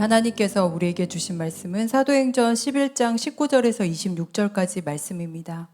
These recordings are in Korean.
하나님께서 우리에게 주신 말씀은 사도행전 11장 19절에서 26절까지 말씀입니다.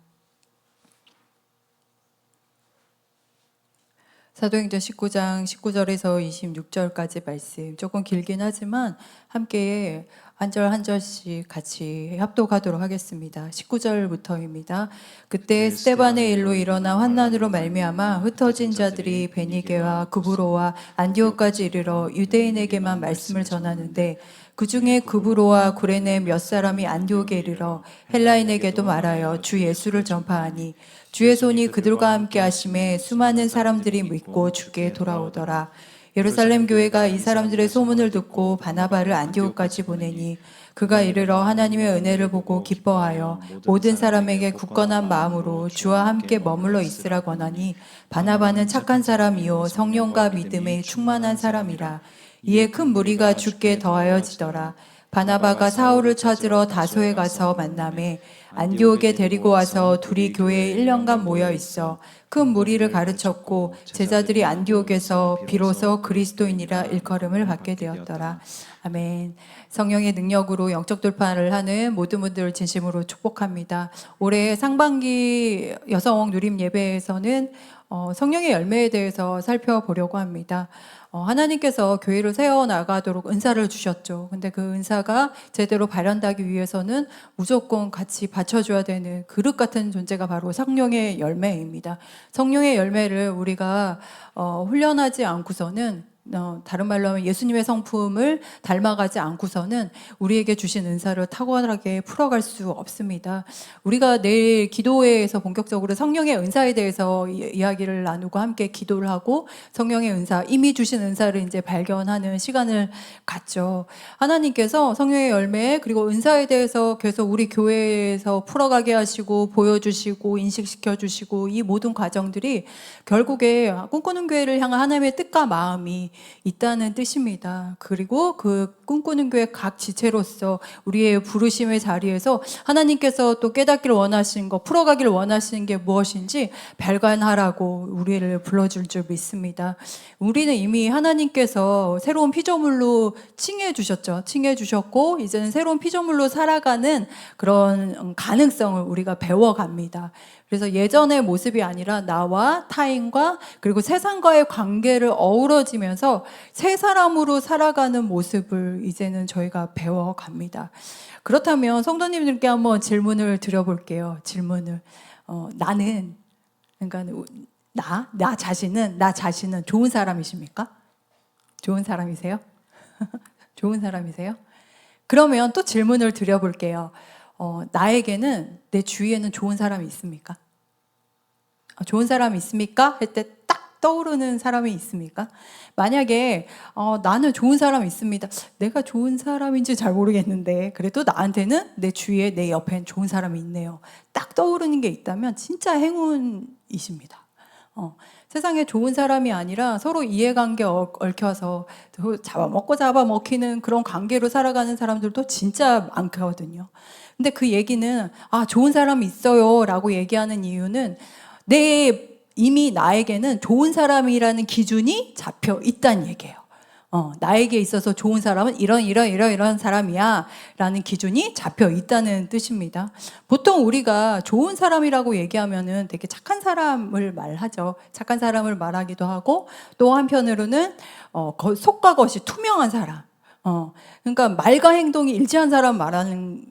사도행전 19장 19절에서 26절까지 말씀, 조금 길긴 하지만 함께 한 절 한 절씩 같이 합독하도록 하겠습니다. 19절부터입니다. 그때 스데반의 일로 일어나 환난으로 말미암아 흩어진 자들이 베니게와 구브로와 안디옥까지 이르러 유대인에게만 말씀을 전하는데, 그 중에 구브로와 구레네 몇 사람이 안디옥에 이르러 헬라인에게도 말하여 주 예수를 전파하니, 주의 손이 그들과 함께 하심에 수많은 사람들이 믿고 주께 돌아오더라. 예루살렘 교회가 이 사람들의 소문을 듣고 바나바를 안디옥까지 보내니, 그가 이르러 하나님의 은혜를 보고 기뻐하여 모든 사람에게 굳건한 마음으로 주와 함께 머물러 있으라 권하니, 바나바는 착한 사람이요 성령과 믿음에 충만한 사람이라. 이에 큰 무리가 주께 더하여지더라. 바나바가 사울을 찾으러 다소에 가서 만나매 안디옥에 데리고 와서 둘이 교회에 1년간 모여 있어 큰 무리를 가르쳤고, 제자들이 안디옥에서 비로소 그리스도인이라 일컬음을 받게 되었더라. 아멘. 성령의 능력으로 영적 돌파를 하는 모든 분들을 진심으로 축복합니다. 올해 상반기 여성 누림 예배에서는 성령의 열매에 대해서 살펴보려고 합니다. 하나님께서 교회를 세워나가도록 은사를 주셨죠. 근데 그 은사가 제대로 발현하기 위해서는 무조건 같이 받쳐줘야 되는 그릇 같은 존재가 바로 성령의 열매입니다. 성령의 열매를 우리가 훈련하지 않고서는, 다른 말로 하면 예수님의 성품을 닮아가지 않고서는 우리에게 주신 은사를 탁월하게 풀어갈 수 없습니다. 우리가 내일 기도회에서 본격적으로 성령의 은사에 대해서 이야기를 나누고 함께 기도를 하고, 성령의 은사, 이미 주신 은사를 이제 발견하는 시간을 갖죠. 하나님께서 성령의 열매 그리고 은사에 대해서 계속 우리 교회에서 풀어가게 하시고 보여주시고 인식시켜 주시고, 이 모든 과정들이 결국에 꿈꾸는 교회를 향한 하나님의 뜻과 마음이 있다는 뜻입니다. 그리고 그 꿈꾸는 교회 각 지체로서 우리의 부르심의 자리에서 하나님께서 또 깨닫기를 원하시는 것, 풀어가기를 원하시는 게 무엇인지 발견하라고 우리를 불러줄 줄 믿습니다. 우리는 이미 하나님께서 새로운 피조물로 칭해 주셨죠. 칭해 주셨고, 이제는 새로운 피조물로 살아가는 그런 가능성을 우리가 배워갑니다. 그래서 예전의 모습이 아니라 나와 타인과 그리고 세상과의 관계를 어우러지면서 새 사람으로 살아가는 모습을 이제는 저희가 배워갑니다. 그렇다면 성도님들께 한번 질문을 드려볼게요. 질문을. 나는, 그러니까 나 자신은 좋은 사람이십니까? 좋은 사람이세요? 좋은 사람이세요? 그러면 또 질문을 드려볼게요. 나에게는, 내 주위에는 좋은 사람이 있습니까? 좋은 사람이 있습니까? 할 때 딱 떠오르는 사람이 있습니까? 만약에 나는 좋은 사람이 있습니다. 내가 좋은 사람인지 잘 모르겠는데 그래도 나한테는 내 주위에, 내 옆엔 좋은 사람이 있네요. 딱 떠오르는 게 있다면 진짜 행운이십니다. 세상에 좋은 사람이 아니라 서로 이해관계 얽혀서 잡아먹고 잡아먹히는 그런 관계로 살아가는 사람들도 진짜 많거든요. 근데 그 얘기는, 좋은 사람이 있어요 라고 얘기하는 이유는, 이미 나에게는 좋은 사람이라는 기준이 잡혀 있다는 얘기예요. 나에게 있어서 좋은 사람은 이런 사람이야 라는 기준이 잡혀 있다는 뜻입니다. 보통 우리가 좋은 사람이라고 얘기하면은 되게 착한 사람을 말하죠. 착한 사람을 말하기도 하고, 또 한편으로는 속과 겉이 투명한 사람, 그러니까 말과 행동이 일치한 사람 말하는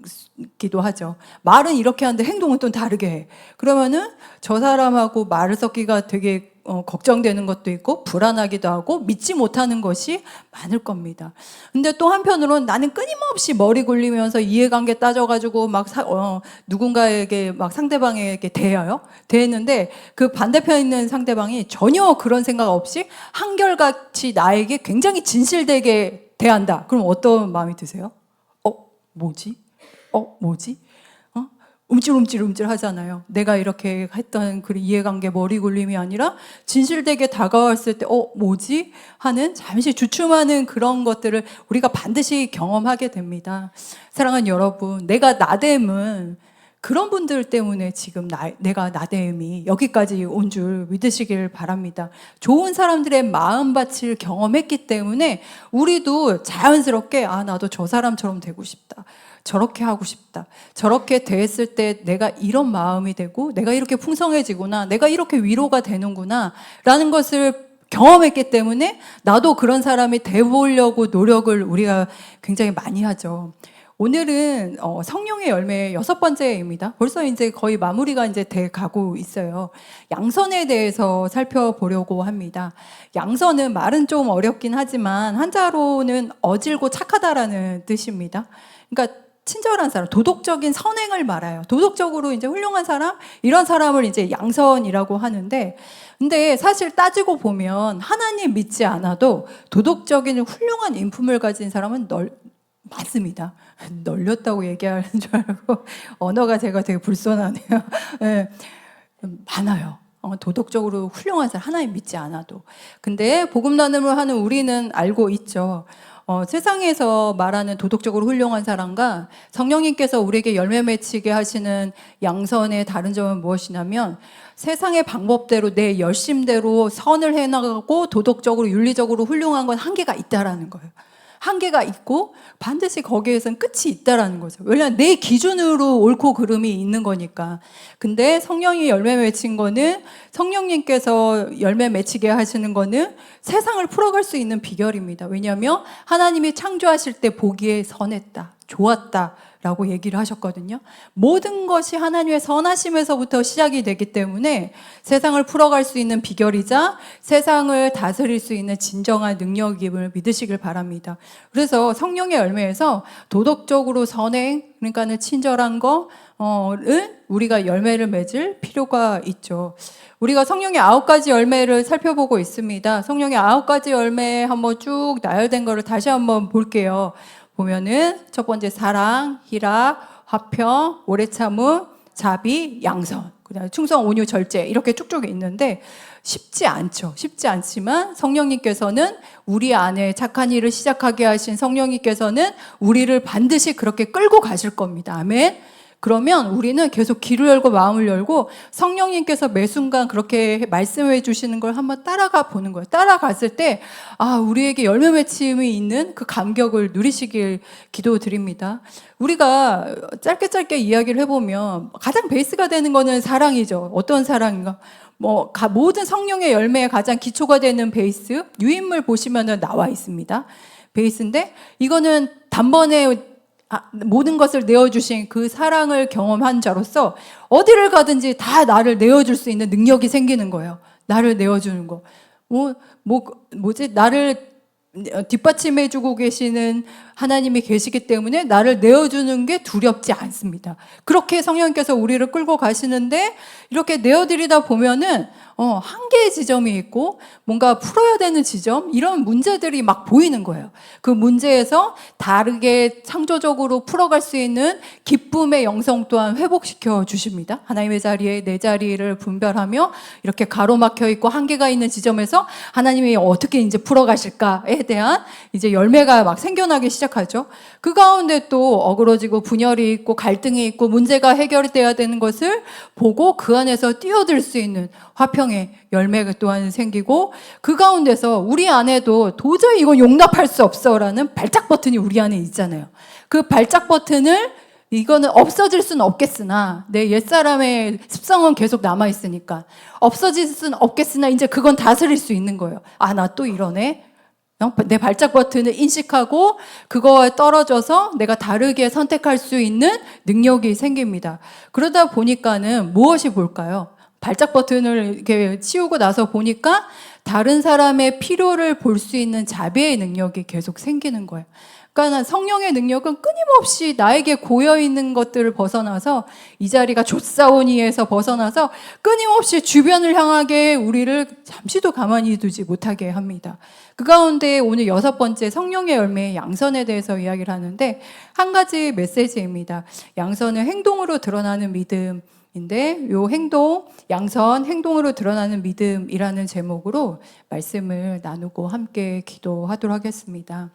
기도 하죠. 말은 이렇게 하는데 행동은 또 다르게 해. 그러면은 저 사람하고 말을 섞기가 되게 걱정되는 것도 있고 불안하기도 하고 믿지 못하는 것이 많을 겁니다. 근데 또 한편으로는 나는 끊임없이 머리 굴리면서 이해관계 따져가지고 막 누군가에게 막 상대방에게 대했는데 그 반대편에 있는 상대방이 전혀 그런 생각 없이 한결같이 나에게 굉장히 진실되게 대한다. 그럼 어떤 마음이 드세요? 뭐지? 움찔움찔 하잖아요. 내가 이렇게 했던 그 이해관계 머리 굴림이 아니라 진실되게 다가왔을 때 뭐지? 하는 잠시 주춤하는 그런 것들을 우리가 반드시 경험하게 됩니다. 사랑하는 여러분, 내가 나됨은 그런 분들 때문에 지금 내가 나대음이 여기까지 온 줄 믿으시길 바랍니다. 좋은 사람들의 마음밭을 경험했기 때문에 우리도 자연스럽게 나도 저 사람처럼 되고 싶다. 저렇게 하고 싶다. 저렇게 됐을 때 내가 이런 마음이 되고 내가 이렇게 풍성해지구나. 내가 이렇게 위로가 되는구나. 라는 것을 경험했기 때문에 나도 그런 사람이 돼보려고 노력을 우리가 굉장히 많이 하죠. 오늘은 성령의 열매 6번째입니다. 벌써 이제 거의 마무리가 이제 돼 가고 있어요. 양선에 대해서 살펴보려고 합니다. 양선은 말은 좀 어렵긴 하지만 한자로는 어질고 착하다라는 뜻입니다. 그러니까 친절한 사람, 도덕적인 선행을 말해요. 도덕적으로 이제 훌륭한 사람, 이런 사람을 이제 양선이라고 하는데, 근데 사실 따지고 보면 하나님 믿지 않아도 도덕적인 훌륭한 인품을 가진 사람은 맞습니다. 널렸다고 얘기하는 줄 알고 언어가 제가 되게 불손하네요. 네, 많아요. 도덕적으로 훌륭한 사람, 하나님 믿지 않아도. 근데 복음 나눔을 하는 우리는 알고 있죠. 세상에서 말하는 도덕적으로 훌륭한 사람과 성령님께서 우리에게 열매 맺히게 하시는 양선의 다른 점은 무엇이냐면 세상의 방법대로 내 열심대로 선을 해나가고 도덕적으로 윤리적으로 훌륭한 건 한계가 있다라는 거예요. 한계가 있고 반드시 거기에선 끝이 있다라는 거죠. 왜냐하면 내 기준으로 옳고 그름이 있는 거니까. 근데 성령이 열매 맺힌 거는 성령님께서 열매 맺히게 하시는 거는 세상을 풀어갈 수 있는 비결입니다. 왜냐하면 하나님이 창조하실 때 보기에 선했다, 좋았다 라고 얘기를 하셨거든요. 모든 것이 하나님의 선하심에서부터 시작이 되기 때문에 세상을 풀어갈 수 있는 비결이자 세상을 다스릴 수 있는 진정한 능력임을 믿으시길 바랍니다. 그래서 성령의 열매에서 도덕적으로 선행, 그러니까는 친절한 거를 우리가 열매를 맺을 필요가 있죠. 우리가 성령의 9가지 열매를 살펴보고 있습니다. 성령의 9가지 열매 한번 쭉 나열된 거를 다시 한번 볼게요. 보면은 첫 번째 사랑, 희락, 화평, 오래 참음, 자비, 양선, 그다음에 충성, 온유, 절제 이렇게 쭉쭉 있는데 쉽지 않죠. 쉽지 않지만 성령님께서는 우리 안에 착한 일을 시작하게 하신 성령님께서는 우리를 반드시 그렇게 끌고 가실 겁니다. 아멘. 그러면 우리는 계속 귀를 열고 마음을 열고 성령님께서 매 순간 그렇게 말씀해 주시는 걸 한번 따라가 보는 거예요. 따라갔을 때 우리에게 열매 맺힘이 있는 그 감격을 누리시길 기도드립니다. 우리가 짧게 이야기를 해보면 가장 베이스가 되는 거는 사랑이죠. 어떤 사랑인가? 모든 성령의 열매의 가장 기초가 되는 베이스, 유인물 보시면은 나와 있습니다. 베이스인데 이거는 단번에 모든 것을 내어주신 그 사랑을 경험한 자로서 어디를 가든지 다 나를 내어줄 수 있는 능력이 생기는 거예요. 나를 내어주는 거. 나를 뒷받침해주고 계시는 하나님이 계시기 때문에 나를 내어주는 게 두렵지 않습니다. 그렇게 성령님께서 우리를 끌고 가시는데 이렇게 내어드리다 보면은 한계의 지점이 있고 뭔가 풀어야 되는 지점 이런 문제들이 막 보이는 거예요. 그 문제에서 다르게 창조적으로 풀어갈 수 있는 기쁨의 영성 또한 회복시켜 주십니다. 하나님의 자리에 내 자리를 분별하며 이렇게 가로막혀 있고 한계가 있는 지점에서 하나님이 어떻게 이제 풀어가실까에 대한 이제 열매가 막 생겨나기 시작하죠. 그 가운데 또 어그러지고 분열이 있고 갈등이 있고 문제가 해결돼야 되는 것을 보고 그 안에서 뛰어들 수 있는 화평의 열매가 또한 생기고 그 가운데서 우리 안에도 도저히 이건 용납할 수 없어라는 발작 버튼이 우리 안에 있잖아요. 그 발작 버튼을 이거는 없어질 수는 없겠으나 내 옛사람의 습성은 계속 남아있으니까 없어질 수는 없겠으나 이제 그건 다스릴 수 있는 거예요. 나 또 이러네. 내 발작 버튼을 인식하고 그거에 떨어져서 내가 다르게 선택할 수 있는 능력이 생깁니다. 그러다 보니까는 무엇이 볼까요? 발작 버튼을 이렇게 치우고 나서 보니까 다른 사람의 필요를 볼 수 있는 자비의 능력이 계속 생기는 거예요. 그러니까 성령의 능력은 끊임없이 나에게 고여있는 것들을 벗어나서 이 자리가 좁사오니에서 벗어나서 끊임없이 주변을 향하게 우리를 잠시도 가만히 두지 못하게 합니다. 그 가운데 오늘 6번째 성령의 열매의 양선에 대해서 이야기를 하는데 한 가지 메시지입니다. 양선은 행동으로 드러나는 믿음 인데 요 양선 행동으로 드러나는 믿음이라는 제목으로 말씀을 나누고 함께 기도하도록 하겠습니다.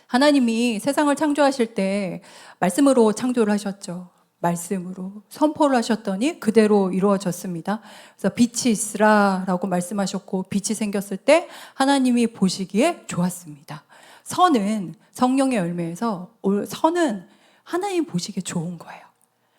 하나님이 세상을 창조하실 때 말씀으로 창조를 하셨죠. 말씀으로 선포를 하셨더니 그대로 이루어졌습니다. 그래서 빛이 있으라라고 말씀하셨고 빛이 생겼을 때 하나님이 보시기에 좋았습니다. 선은 성령의 열매에서 선은 하나님 보시기에 좋은 거예요.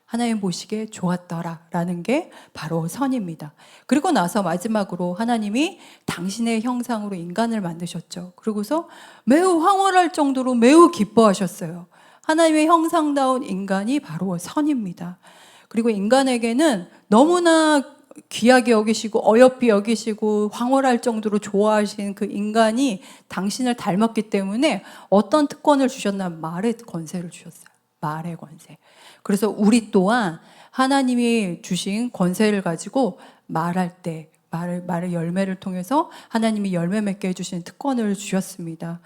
하나님 보시기에 좋았더라라는 게 바로 선입니다. 그리고 나서 마지막으로 하나님이 당신의 형상으로 인간을 만드셨죠. 그러고서 매우 황홀할 정도로 매우 기뻐하셨어요. 하나님의 형상다운 인간이 바로 선입니다. 그리고 인간에게는 너무나 귀하게 여기시고 어여삐 여기시고 황홀할 정도로 좋아하신 그 인간이 당신을 닮았기 때문에 어떤 특권을 주셨나? 말의 권세를 주셨어요. 말의 권세. 그래서 우리 또한 하나님이 주신 권세를 가지고 말할 때 말의 열매를 통해서 하나님이 열매 맺게 해주신 특권을 주셨습니다.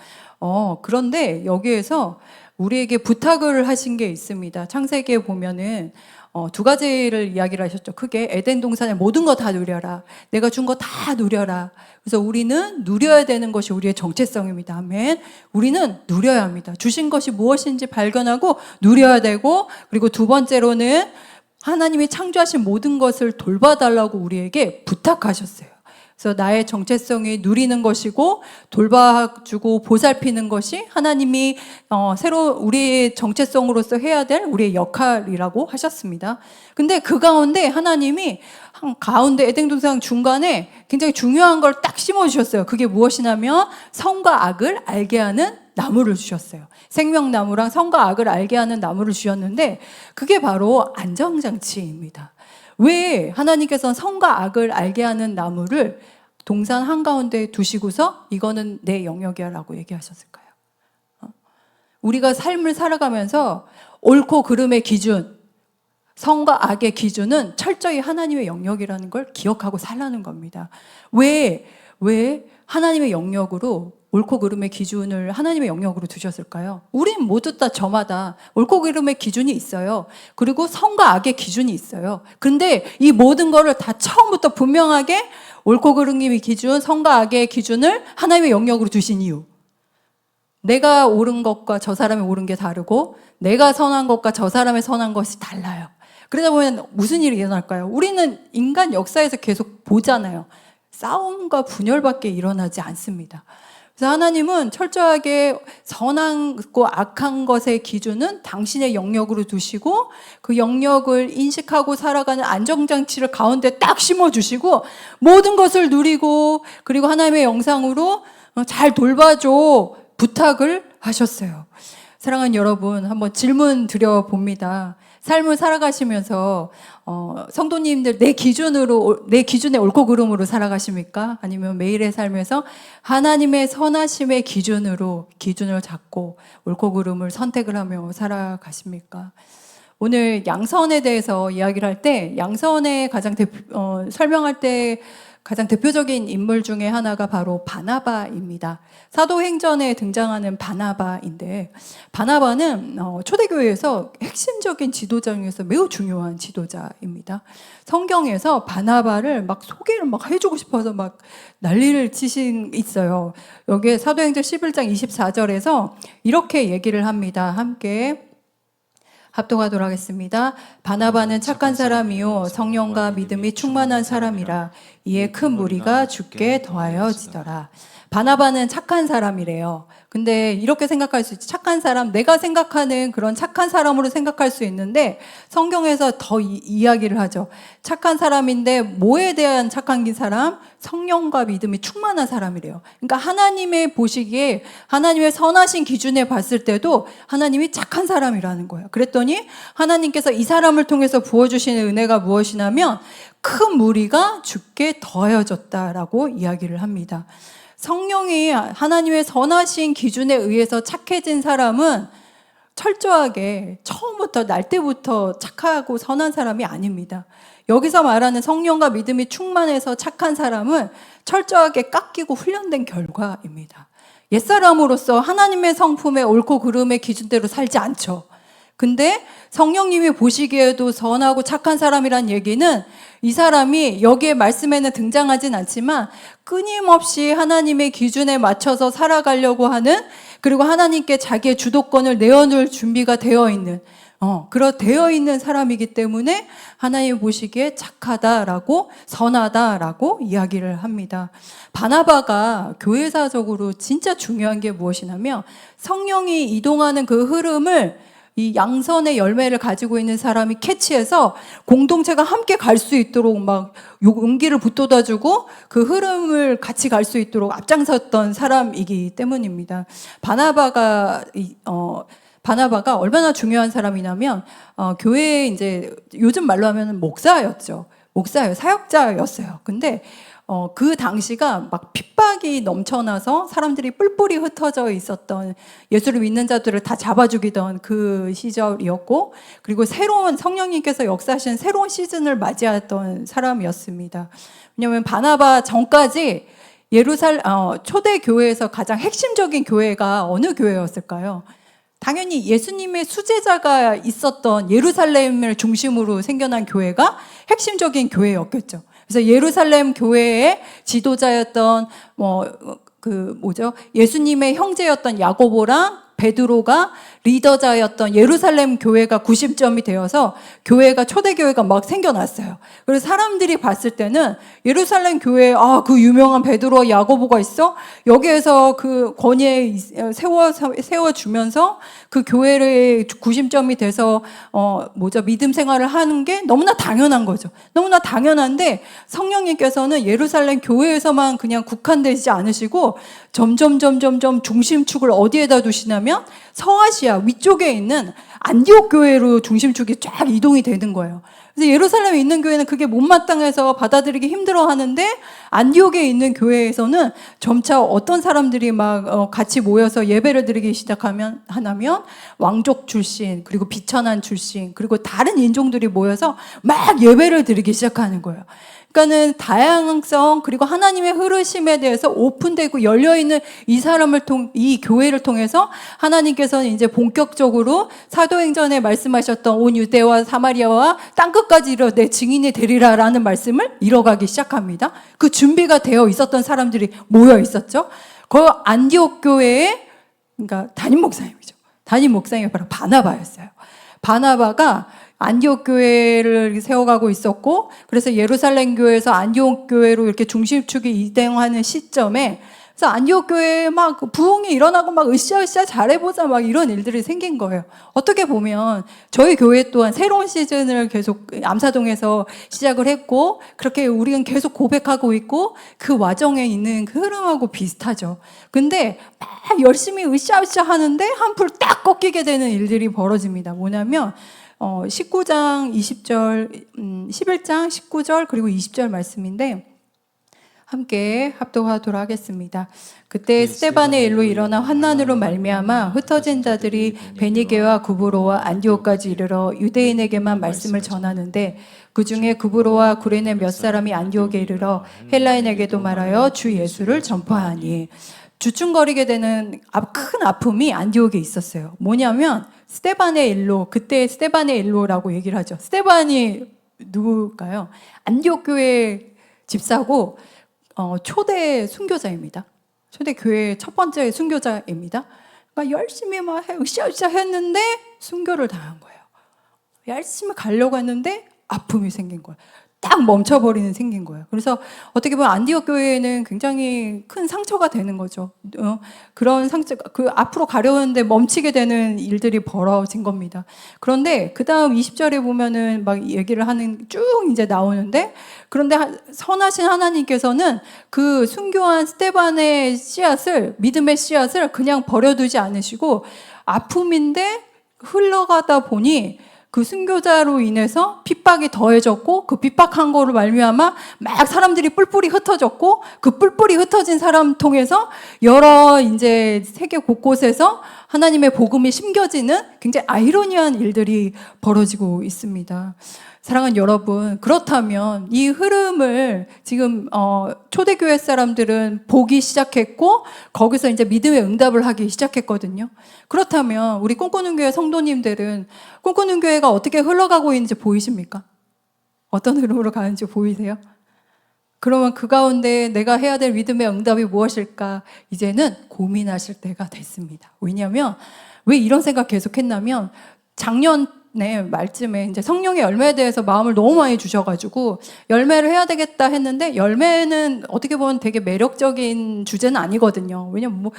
그런데 여기에서 우리에게 부탁을 하신 게 있습니다. 창세기에 보면은 두 가지를 이야기를 하셨죠. 크게 에덴 동산의 모든 거 다 누려라. 내가 준 거 다 누려라. 그래서 우리는 누려야 되는 것이 우리의 정체성입니다. 아멘. 우리는 누려야 합니다. 주신 것이 무엇인지 발견하고 누려야 되고, 그리고 두 번째로는 하나님이 창조하신 모든 것을 돌봐달라고 우리에게 부탁하셨어요. 그래서 나의 정체성이 누리는 것이고 돌봐주고 보살피는 것이 하나님이 새로 우리의 정체성으로서 해야 될 우리의 역할이라고 하셨습니다. 근데 그 가운데 하나님이 가운데 에덴 동산 중간에 굉장히 중요한 걸 딱 심어주셨어요. 그게 무엇이냐면 선과 악을 알게 하는 나무를 주셨어요. 생명나무랑 선과 악을 알게 하는 나무를 주셨는데 그게 바로 안정장치입니다. 왜 하나님께서는 선과 악을 알게 하는 나무를 동산 한가운데 두시고서 이거는 내 영역이야 라고 얘기하셨을까요? 우리가 삶을 살아가면서 옳고 그름의 기준, 선과 악의 기준은 철저히 하나님의 영역이라는 걸 기억하고 살라는 겁니다. 왜 하나님의 영역으로 옳고 그름의 기준을 하나님의 영역으로 두셨을까요? 우린 모두 다 저마다 옳고 그름의 기준이 있어요. 그리고 선과 악의 기준이 있어요. 근데 이 모든 거를 다 처음부터 분명하게 옳고 그름의 기준, 선과 악의 기준을 하나님의 영역으로 두신 이유. 내가 옳은 것과 저 사람의 옳은 게 다르고 내가 선한 것과 저 사람의 선한 것이 달라요. 그러다 보면 무슨 일이 일어날까요? 우리는 인간 역사에서 계속 보잖아요. 싸움과 분열밖에 일어나지 않습니다. 그래서 하나님은 철저하게 선하고 악한 것의 기준은 당신의 영역으로 두시고 그 영역을 인식하고 살아가는 안정장치를 가운데 딱 심어주시고 모든 것을 누리고 그리고 하나님의 영상으로 잘 돌봐줘 부탁을 하셨어요. 사랑하는 여러분, 한번 질문 드려봅니다. 삶을 살아가시면서 성도님들 내 기준에 옳고 그름으로 살아가십니까? 아니면 매일의 삶에서 하나님의 선하심의 기준을 잡고 옳고 그름을 선택을 하며 살아가십니까? 오늘 양선에 대해서 이야기를 할 때 양선에 설명할 때 가장 대표적인 인물 중에 하나가 바로 바나바입니다. 사도행전에 등장하는 바나바인데 바나바는 초대교회에서 핵심적인 지도자 중에서 매우 중요한 지도자입니다. 성경에서 바나바를 막 소개를 막 해주고 싶어서 막 난리를 치신 있어요. 여기에 사도행전 11장 24절에서 이렇게 얘기를 합니다. 함께 합독하도록 하겠습니다. 바나바는 착한 사람이요 성령과 믿음이 충만한 사람이라 이에 큰 무리가 주께 더하여지더라. 바나바는 착한 사람이래요. 근데 이렇게 생각할 수 있지. 착한 사람, 내가 생각하는 그런 착한 사람으로 생각할 수 있는데 성경에서 더 이야기를 하죠. 착한 사람인데 뭐에 대한 착한 사람? 성령과 믿음이 충만한 사람이래요. 그러니까 하나님의 보시기에 하나님의 선하신 기준에 봤을 때도 하나님이 착한 사람이라는 거예요. 그랬더니 하나님께서 이 사람을 통해서 부어주시는 은혜가 무엇이냐면 큰 무리가 주께 더하여졌다라고 이야기를 합니다. 성령이 하나님의 선하신 기준에 의해서 착해진 사람은 철저하게 처음부터 날 때부터 착하고 선한 사람이 아닙니다. 여기서 말하는 성령과 믿음이 충만해서 착한 사람은 철저하게 깎이고 훈련된 결과입니다. 옛사람으로서 하나님의 성품에 옳고 그름의 기준대로 살지 않죠. 근데 성령님이 보시기에도 선하고 착한 사람이란 얘기는 이 사람이 여기에 말씀에는 등장하진 않지만 끊임없이 하나님의 기준에 맞춰서 살아가려고 하는, 그리고 하나님께 자기의 주도권을 내어놓을 준비가 되어 있는 되어 있는 사람이기 때문에 하나님 보시기에 착하다라고 선하다라고 이야기를 합니다. 바나바가 교회사적으로 진짜 중요한 게 무엇이냐면 성령이 이동하는 그 흐름을 이 양선의 열매를 가지고 있는 사람이 캐치해서 공동체가 함께 갈 수 있도록 막 용기를 북돋아주고 그 흐름을 같이 갈 수 있도록 앞장섰던 사람이기 때문입니다. 바나바가 얼마나 중요한 사람이냐면 교회에 이제 요즘 말로 하면 목사였죠. 목사예요. 사역자였어요. 근데 그 당시가 막 핍박이 넘쳐나서 사람들이 뿔뿔이 흩어져 있었던, 예수를 믿는 자들을 다 잡아 죽이던 그 시절이었고, 그리고 새로운 성령님께서 역사하신 새로운 시즌을 맞이했던 사람이었습니다. 왜냐하면 바나바 전까지 초대 교회에서 가장 핵심적인 교회가 어느 교회였을까요? 당연히 예수님의 수제자가 있었던 예루살렘을 중심으로 생겨난 교회가 핵심적인 교회였겠죠. 그래서 예루살렘 교회의 지도자였던 예수님의 형제였던 야고보랑 베드로가 리더자였던 예루살렘 교회가 구심점이 되어서 초대교회가 막 생겨났어요. 그래서 사람들이 봤을 때는 예루살렘 교회에 그 유명한 베드로와 야고보가 있어? 여기에서 그 권위에 세워주면서 그 교회의 구심점이 돼서 믿음 생활을 하는 게 너무나 당연한 거죠. 너무나 당연한데 성령님께서는 예루살렘 교회에서만 그냥 국한되지 않으시고 점점 중심축을 어디에다 두시냐면 서아시아 위쪽에 있는 안디옥 교회로 중심축이 쫙 이동이 되는 거예요. 그래서 예루살렘에 있는 교회는 그게 못마땅해서 받아들이기 힘들어 하는데 안디옥에 있는 교회에서는 점차 어떤 사람들이 막 같이 모여서 예배를 드리기 시작하면 왕족 출신, 그리고 비천한 출신, 그리고 다른 인종들이 모여서 막 예배를 드리기 시작하는 거예요. 그러니까는 다양성, 그리고 하나님의 흐르심에 대해서 오픈되고 열려있는 이 교회를 통해서 하나님께서는 이제 본격적으로 사도행전에 말씀하셨던 온 유대와 사마리아와 땅끝까지 이르러 내 증인이 되리라 라는 말씀을 이뤄가기 시작합니다. 그 준비가 되어 있었던 사람들이 모여 있었죠. 그 안디옥 교회의, 그러니까 담임 목사님이죠. 담임 목사님이 바로 바나바였어요. 바나바가 안디옥 교회를 세워가고 있었고, 그래서 예루살렘 교회에서 안디옥 교회로 이렇게 중심축이 이동하는 시점에, 그래서 안디옥 교회에 막 부흥이 일어나고 막 으쌰으쌰 잘해보자 막 이런 일들이 생긴 거예요. 어떻게 보면 저희 교회 또한 새로운 시즌을 계속 암사동에서 시작을 했고, 그렇게 우리는 계속 고백하고 있고, 그 와정에 있는 그 흐름하고 비슷하죠. 근데 막 열심히 으쌰으쌰 하는데 한풀 딱 꺾이게 되는 일들이 벌어집니다. 뭐냐면 19장 20절, 11장 19절 그리고 20절 말씀인데 함께 합독하도록 하겠습니다. 그때 스데반의 일로 일어나 환난으로 말미암아 흩어진 자들이 베니게와 구브로와 안디옥까지 이르러 유대인에게만 말씀을 전하는데 그 중에 구브로와 구레네 몇 사람이 안디옥에 이르러 헬라인에게도 말하여 주 예수를 전파하니, 주춤거리게 되는 큰 아픔이 안디옥에 있었어요. 뭐냐면 스데반의 일로, 그때 스데반의 일로라고 얘기를 하죠. 스데반이 누굴까요? 안디옥 교회 집사고 초대 순교자입니다. 초대 교회 첫 번째 순교자입니다. 그러니까 열심히 막 으쌰으쌰 했는데 순교를 당한 거예요. 열심히 가려고 했는데 아픔이 생긴 거예요. 딱 생긴 거예요. 그래서 어떻게 보면 안디옥 교회에는 굉장히 큰 상처가 되는 거죠. 그런 상처가, 앞으로 가려고 했는데 멈추게 되는 일들이 벌어진 겁니다. 그런데 그 다음 20절에 보면은 막 얘기를 쭉 이제 나오는데, 그런데 선하신 하나님께서는 그 순교한 스데반의 믿음의 씨앗을 그냥 버려두지 않으시고 아픔인데 흘러가다 보니 그 순교자로 인해서 핍박이 더해졌고, 그 핍박한 거로 말미암아 막 사람들이 뿔뿔이 흩어졌고, 그 뿔뿔이 흩어진 사람 통해서 여러 이제 세계 곳곳에서 하나님의 복음이 심겨지는 굉장히 아이러니한 일들이 벌어지고 있습니다. 사랑하는 여러분, 그렇다면 이 흐름을 지금 초대교회 사람들은 보기 시작했고, 거기서 이제 믿음의 응답을 하기 시작했거든요. 그렇다면 우리 꿈꾸는 교회 성도님들은 꿈꾸는 교회가 어떻게 흘러가고 있는지 보이십니까? 어떤 흐름으로 가는지 보이세요? 그러면 그 가운데 내가 해야 될 믿음의 응답이 무엇일까? 이제는 고민하실 때가 됐습니다. 왜냐하면 왜 이런 생각 계속 했냐면, 작년 말쯤에 이제 성령의 열매에 대해서 마음을 너무 많이 주셔가지고 열매를 해야 되겠다 했는데, 열매는 어떻게 보면 되게 매력적인 주제는 아니거든요. 왜냐면 뭐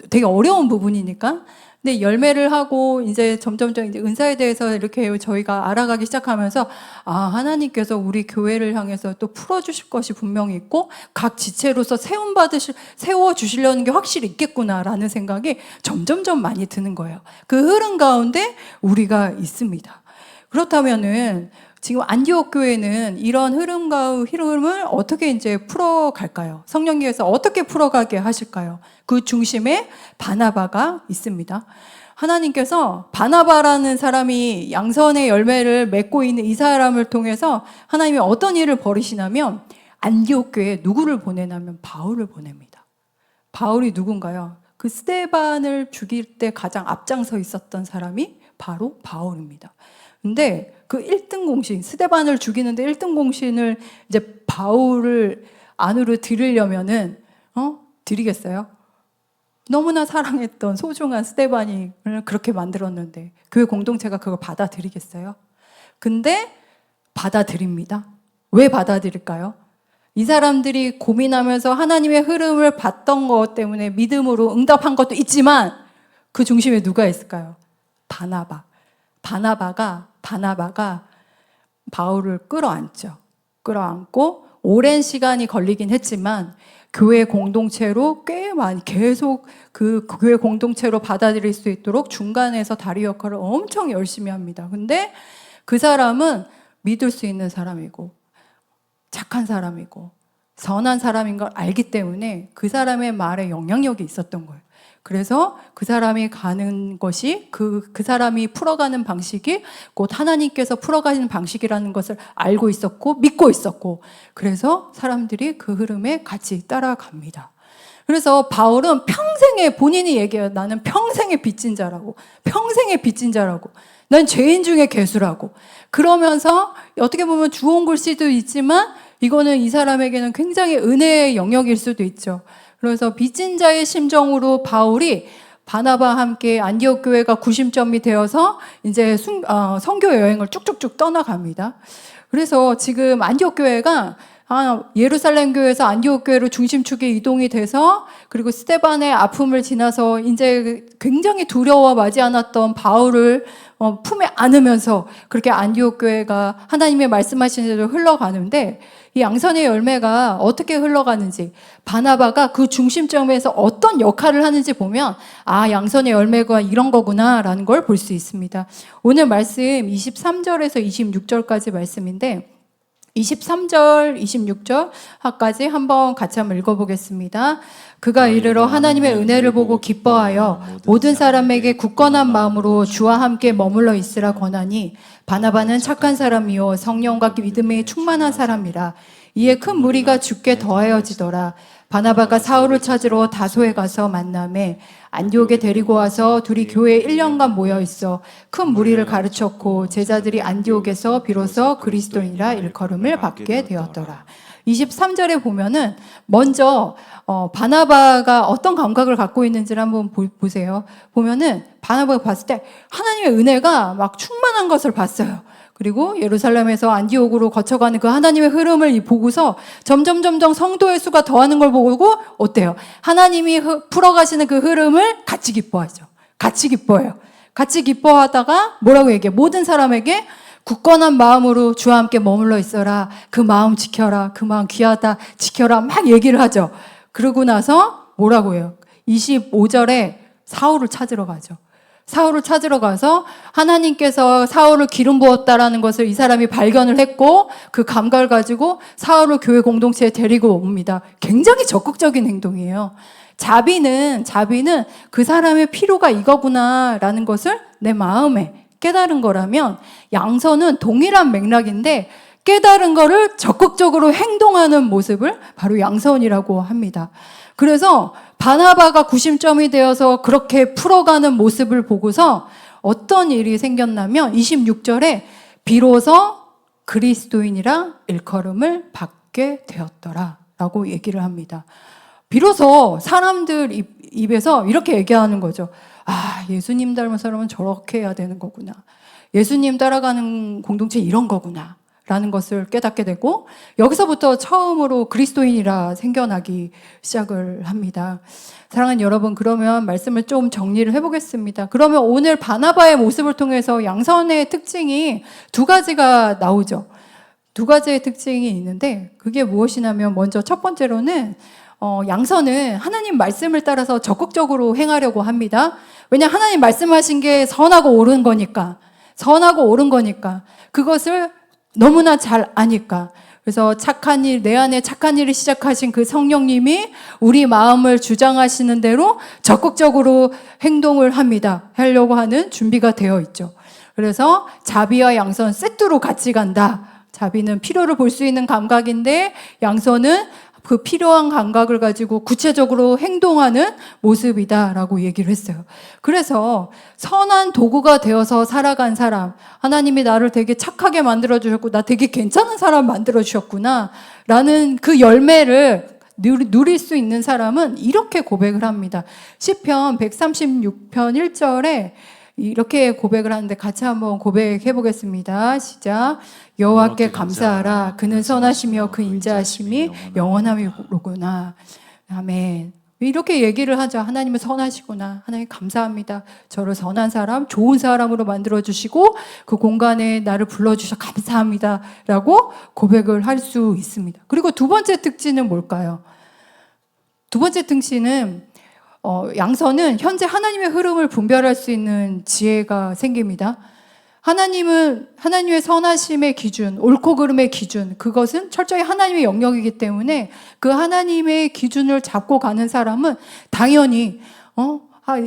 되게 어려운 부분이니까. 근데 열매를 하고 이제 점점점 이제 은사에 대해서 이렇게 저희가 알아가기 시작하면서, 아, 하나님께서 우리 교회를 향해서 또 풀어주실 것이 분명히 있고 각 지체로서 세워주시려는 게 확실히 있겠구나라는 생각이 점점점 많이 드는 거예요. 그 흐름 가운데 우리가 있습니다. 그렇다면은 지금 안디옥 교회는 이런 흐름을 어떻게 이제 풀어갈까요? 성령님께서 어떻게 풀어가게 하실까요? 그 중심에 바나바가 있습니다. 하나님께서 바나바라는 사람이 양선의 열매를 맺고 있는 이 사람을 통해서 하나님이 어떤 일을 벌이시냐면, 안디옥 교회에 누구를 보내냐면 바울을 보냅니다. 바울이 누군가요? 그 스데반을 죽일 때 가장 앞장서 있었던 사람이 바로 바울입니다. 근데 그 1등 공신, 스데반을 죽이는데 1등 공신을 이제 바울을 안으로 들이려면은, 드리겠어요? 너무나 사랑했던 소중한 스데반을 그렇게 만들었는데 교회 공동체가 그걸 받아들이겠어요? 근데 받아들입니다. 왜 받아들일까요? 이 사람들이 고민하면서 하나님의 흐름을 봤던 것 때문에 믿음으로 응답한 것도 있지만 그 중심에 누가 있을까요? 바나바가 바울을 끌어안죠. 끌어안고 오랜 시간이 걸리긴 했지만 교회 공동체로 꽤 많이 계속 그 교회 공동체로 받아들일 수 있도록 중간에서 다리 역할을 엄청 열심히 합니다. 근데 그 사람은 믿을 수 있는 사람이고 착한 사람이고 선한 사람인 걸 알기 때문에 그 사람의 말에 영향력이 있었던 거예요. 그래서 그 사람이 가는 것이 그 사람이 풀어가는 방식이 곧 하나님께서 풀어가시는 방식이라는 것을 알고 있었고 믿고 있었고, 그래서 사람들이 그 흐름에 같이 따라갑니다. 그래서 바울은 평생에 본인이 얘기해요. 나는 평생에 빚진 자라고. 난 죄인 중에 괴수라고. 그러면서 어떻게 보면 주홍 글씨도 있지만 이거는 이 사람에게는 굉장히 은혜의 영역일 수도 있죠. 그래서 빚진 자의 심정으로 바울이 바나바와 함께 안디옥 교회가 구심점이 되어서 이제 선교 여행을 쭉쭉쭉 떠나갑니다. 그래서 지금 안디옥 교회가 예루살렘 교회에서 안디옥 교회로 중심축에 이동이 돼서, 그리고 스데반의 아픔을 지나서 이제 굉장히 두려워 마지 않았던 바울을 품에 안으면서 그렇게 안디옥 교회가 하나님의 말씀하신 대로 흘러가는데, 이 양선의 열매가 어떻게 흘러가는지, 바나바가 그 중심점에서 어떤 역할을 하는지 보면 양선의 열매가 이런 거구나라는 걸 볼 수 있습니다. 오늘 말씀 23절에서 26절까지 말씀인데 23절, 26절까지 한번 같이 한번 읽어보겠습니다. 그가 이르러 하나님의 은혜를 보고 기뻐하여 모든 사람에게 굳건한 마음으로 주와 함께 머물러 있으라 권하니, 바나바는 착한 사람이요 성령과 믿음에 충만한 사람이라. 이에 큰 무리가 죽게 더하여지더라. 바나바가 사울을 찾으러 다소에 가서 만나매 안디옥에 데리고 와서 둘이 교회에 1년간 모여 있어 큰 무리를 가르쳤고, 제자들이 안디옥에서 비로소 그리스도인이라 일컬음을 받게 되었더라. 23절에 보면은 먼저 바나바가 어떤 감각을 갖고 있는지를 한번 보세요. 보면은 바나바가 봤을 때 하나님의 은혜가 막 충만한 것을 봤어요. 그리고 예루살렘에서 안디옥으로 거쳐가는 그 하나님의 흐름을 보고서 점점 성도의 수가 더하는 걸 보고 어때요? 하나님이 풀어가시는 그 흐름을 같이 기뻐하죠. 같이 기뻐하다가 뭐라고 얘기해? 모든 사람에게 굳건한 마음으로 주와 함께 머물러 있어라. 그 마음 지켜라. 그 마음 귀하다. 지켜라. 막 얘기를 하죠. 그러고 나서 뭐라고 해요? 25절에 사울을 찾으러 가죠. 사울을 찾으러 가서 하나님께서 사울을 기름 부었다라는 것을 이 사람이 발견을 했고, 그 감각을 가지고 사울을 교회 공동체에 데리고 옵니다. 굉장히 적극적인 행동이에요. 자비는 그 사람의 필요가 이거구나라는 것을 내 마음에 깨달은 거라면, 양선은 동일한 맥락인데 깨달은 거를 적극적으로 행동하는 모습을 바로 양선이라고 합니다. 그래서 바나바가 구심점이 되어서 그렇게 풀어가는 모습을 보고서 어떤 일이 생겼냐면 26절에 비로소 그리스도인이라 일컬음을 받게 되었더라 라고 얘기를 합니다. 비로소 사람들 입에서 이렇게 얘기하는 거죠. 예수님 닮은 사람은 저렇게 해야 되는 거구나. 예수님 따라가는 공동체 이런 거구나 라는 것을 깨닫게 되고, 여기서부터 처음으로 그리스도인이라 생겨나기 시작을 합니다. 사랑하는 여러분, 그러면 말씀을 좀 정리를 해보겠습니다. 그러면 오늘 바나바의 모습을 통해서 양선의 특징이 두 가지가 나오죠. 두 가지의 특징이 있는데, 그게 무엇이냐면, 먼저 첫 번째로는 양선은 하나님 말씀을 따라서 적극적으로 행하려고 합니다. 왜냐, 하나님 말씀하신 게 선하고 옳은 거니까. 선하고 옳은 거니까. 그것을 너무나 잘 아니까. 그래서 착한 일, 내 안에 착한 일을 시작하신 그 성령님이 우리 마음을 주장하시는 대로 적극적으로 행동을 하려고 하는 준비가 되어 있죠. 그래서 자비와 양선 세트로 같이 간다. 자비는 필요를 볼 수 있는 감각인데, 양선은 그 필요한 감각을 가지고 구체적으로 행동하는 모습이다라고 얘기를 했어요. 그래서 선한 도구가 되어서 살아간 사람, 하나님이 나를 되게 착하게 만들어주셨고 나 되게 괜찮은 사람 만들어주셨구나 라는 그 열매를 누릴 수 있는 사람은 이렇게 고백을 합니다. 시편 136편 1절에 이렇게 고백을 하는데, 같이 한번 고백해 보겠습니다. 시작. 여호와께 감사하라. 그는 선하시며 그 인자하심이 영원함이로구나. 아멘. 이렇게 얘기를 하죠. 하나님은 선하시구나. 하나님 감사합니다. 저를 선한 사람, 좋은 사람으로 만들어주시고 그 공간에 나를 불러주셔 감사합니다 라고 고백을 할 수 있습니다. 그리고 두 번째 특징은 뭘까요? 두 번째 특징은 양선은 현재 하나님의 흐름을 분별할 수 있는 지혜가 생깁니다. 하나님의 선하심의 기준, 옳고 그름의 기준, 그것은 철저히 하나님의 영역이기 때문에 그 하나님의 기준을 잡고 가는 사람은 당연히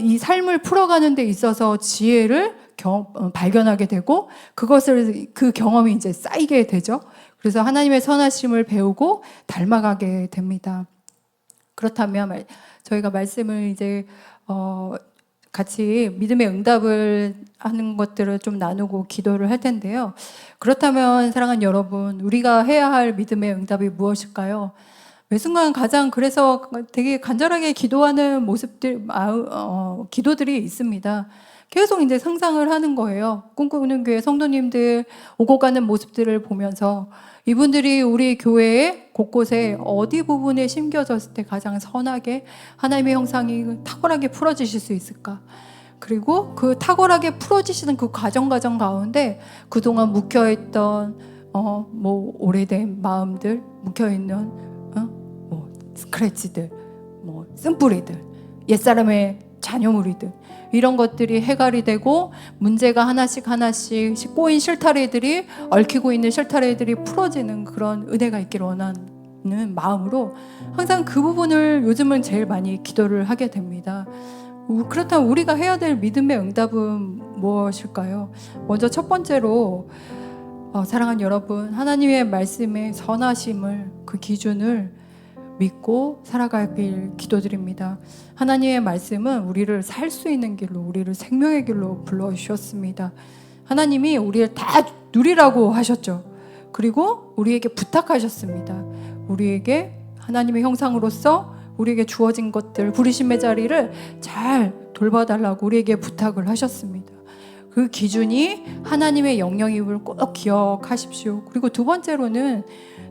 이 삶을 풀어가는 데 있어서 지혜를 발견하게 되고, 그 경험이 이제 쌓이게 되죠. 그래서 하나님의 선하심을 배우고 닮아가게 됩니다. 그렇다면 저희가 말씀을 이제 같이 믿음의 응답을 하는 것들을 좀 나누고 기도를 할 텐데요. 그렇다면 사랑하는 여러분, 우리가 해야 할 믿음의 응답이 무엇일까요? 매 순간 가장 그래서 되게 간절하게 기도하는 모습들, 기도들이 있습니다. 계속 이제 상상을 하는 거예요. 꿈꾸는 교회 성도님들 오고 가는 모습들을 보면서 이분들이 우리 교회의 곳곳에 어디 부분에 심겨졌을 때 가장 선하게 하나님의 형상이 탁월하게 풀어지실 수 있을까? 그리고 그 탁월하게 풀어지시는 그 과정 가운데 그동안 묵혀있던 오래된 마음들, 묵혀있는 스크래치들, 쓴뿌리들, 옛사람의 잔여물이들, 이런 것들이 해결이 되고 문제가 하나씩 꼬인 실타래들이, 얽히고 있는 실타래들이 풀어지는 그런 은혜가 있기를 원하는 마음으로 항상 그 부분을 요즘은 제일 많이 기도를 하게 됩니다. 그렇다면 우리가 해야 될 믿음의 응답은 무엇일까요? 먼저 첫 번째로 사랑하는 여러분, 하나님의 말씀의 선하심을, 그 기준을 믿고 살아가길 기도드립니다. 하나님의 말씀은 우리를 살 수 있는 길로, 우리를 생명의 길로 불러주셨습니다. 하나님이 우리를 다 누리라고 하셨죠. 그리고 우리에게 부탁하셨습니다. 우리에게 하나님의 형상으로서 우리에게 주어진 것들, 부르심의 자리를 잘 돌봐달라고 우리에게 부탁을 하셨습니다. 그 기준이 하나님의 영역임을 꼭 기억하십시오. 그리고 두 번째로는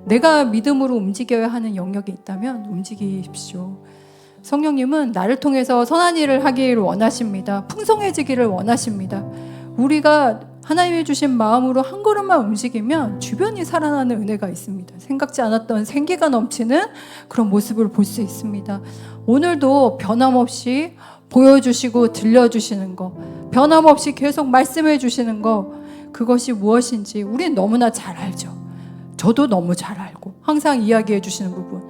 내가 믿음으로 움직여야 하는 영역이 있다면 움직이십시오. 성령님은 나를 통해서 선한 일을 하기를 원하십니다. 풍성해지기를 원하십니다. 우리가 하나님이 주신 마음으로 한 걸음만 움직이면 주변이 살아나는 은혜가 있습니다. 생각지 않았던 생기가 넘치는 그런 모습을 볼 수 있습니다. 오늘도 변함없이 보여주시고 들려주시는 거, 변함없이 계속 말씀해 주시는 거, 그것이 무엇인지 우리는 너무나 잘 알죠. 저도 너무 잘 알고 항상 이야기해 주시는 부분,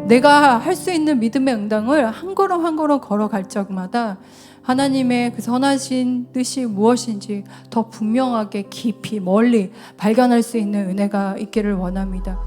내가 할 수 있는 믿음의 응답을 한 걸음 한 걸음 걸어갈 적마다 하나님의 그 선하신 뜻이 무엇인지 더 분명하게 깊이 멀리 발견할 수 있는 은혜가 있기를 원합니다.